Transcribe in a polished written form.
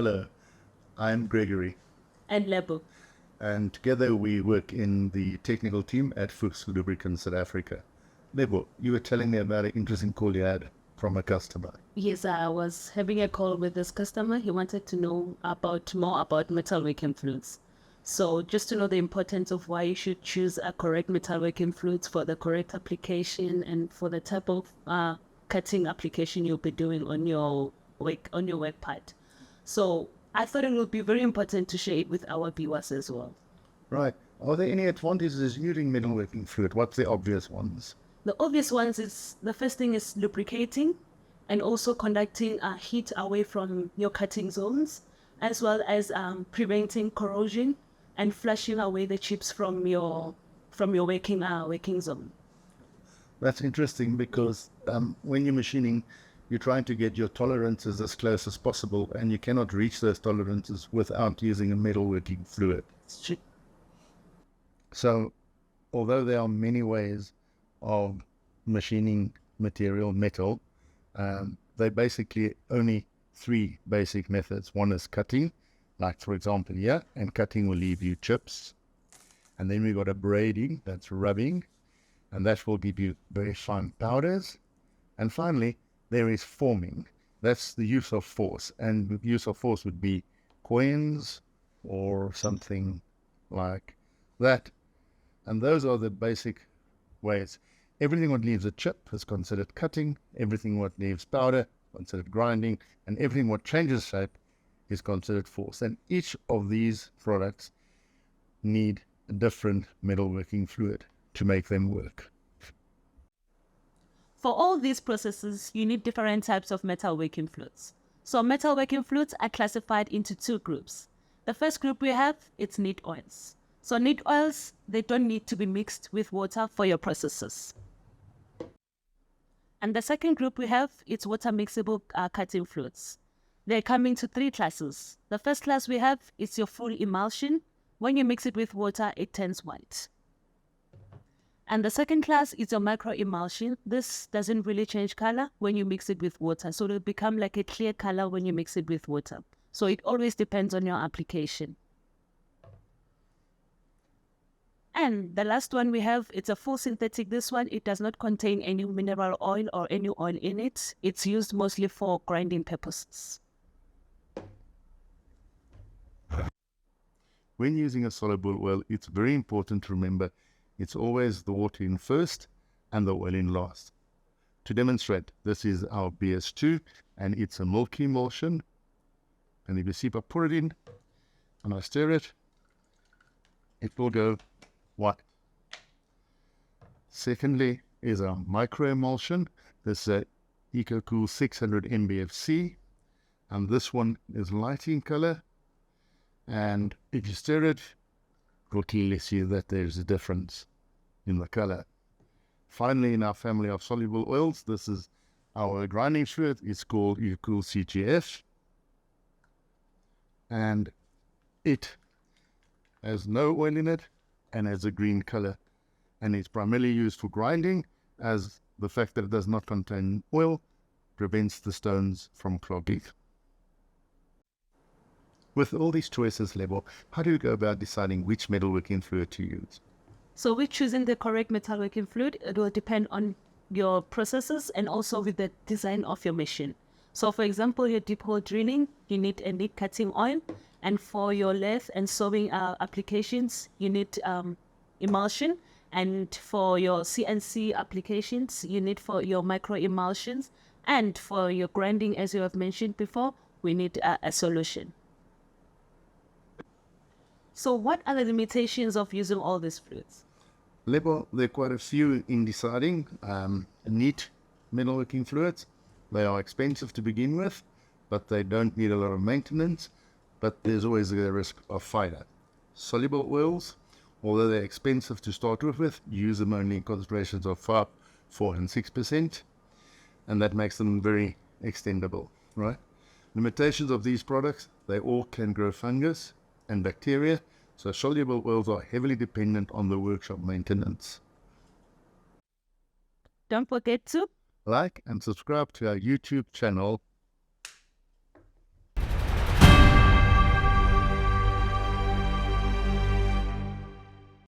Hello, I'm Gregory, and Lebo. and together we work in the technical team at FUCHS Lubricants South Africa. Lebo, you were telling me about an interesting call you had from a customer. Yes, I was having a call with this customer. He wanted to know more about metalworking fluids. So just to know the importance of why you should choose a correct metalworking fluids for the correct application and for the type of cutting application you'll be doing on your work part. So I thought it would be very important to share it with our viewers as well. Right. Are there any advantages using metalworking fluid? What's the obvious ones? The obvious ones is the first thing is lubricating and also conducting heat away from your cutting zones, as well as preventing corrosion and flushing away the chips from your working zone. That's interesting because when you're machining, you're trying to get your tolerances as close as possible, and you cannot reach those tolerances without using a metalworking fluid. So, although there are many ways of machining material, metal, they're basically only three basic methods. One is cutting, like for example here, and cutting will leave you chips. And then we've got a braiding, that's rubbing, and that will give you very fine powders. And finally, there is forming. That's the use of force, and the use of force would be coins or something like that. And those are the basic ways. Everything what leaves a chip is considered cutting, everything what leaves powder considered grinding, and everything what changes shape is considered force. And each of these products need a different metalworking fluid to make them work. For all these processes, you need different types of metalworking fluids. So metalworking fluids are classified into two groups. The first group we have, it's neat oils. So neat oils, they don't need to be mixed with water for your processes. And the second group we have, it's water mixable cutting fluids. They're coming to three classes. The first class we have is your full emulsion. When you mix it with water, it turns white. And the second class is your micro emulsion. This doesn't really change color when you mix it with water. So it'll become like a clear color when you mix it with water. So it always depends on your application. And the last one we have, it's a full synthetic. This one, it does not contain any mineral oil or any oil in it. It's used mostly for grinding purposes. When using a soluble oil, it's very important to remember it's always the water in first and the oil in last. To demonstrate, this is our BS2 and it's a milky emulsion. And if you see, if I pour it in and I stir it, it will go white. Secondly is our micro emulsion. This is a EcoCool 600 MBFC, and this one is light in color. And if you stir it, you'll clearly see that there's a difference in the color. Finally, in our family of soluble oils, this is our grinding fluid. It's called EcoCool CGF, and it has no oil in it and has a green color, and it's primarily used for grinding, as the fact that it does not contain oil prevents the stones from clogging. With all these choices, Lebo, how do you go about deciding which metalworking fluid to use? So with choosing the correct metalworking fluid, it will depend on your processes and also with the design of your machine. So for example, your deep hole drilling, you need a neat cutting oil. And for your lathe and sewing applications, you need emulsion. And for your CNC applications, you need for your micro emulsions. And for your grinding, as you have mentioned before, we need a solution. So what are the limitations of using all these fluids? Lebo, there are quite a few in deciding. Neat metalworking fluids, they are expensive to begin with, but they don't need a lot of maintenance. But there's always the risk of fire. Soluble oils, although they're expensive to start with, use them only in concentrations of 5, 4, and 6%, and that makes them very extendable, right? Limitations of these products, they all can grow fungus and bacteria, so soluble oils are heavily dependent on the workshop maintenance. Don't forget to like and subscribe to our YouTube channel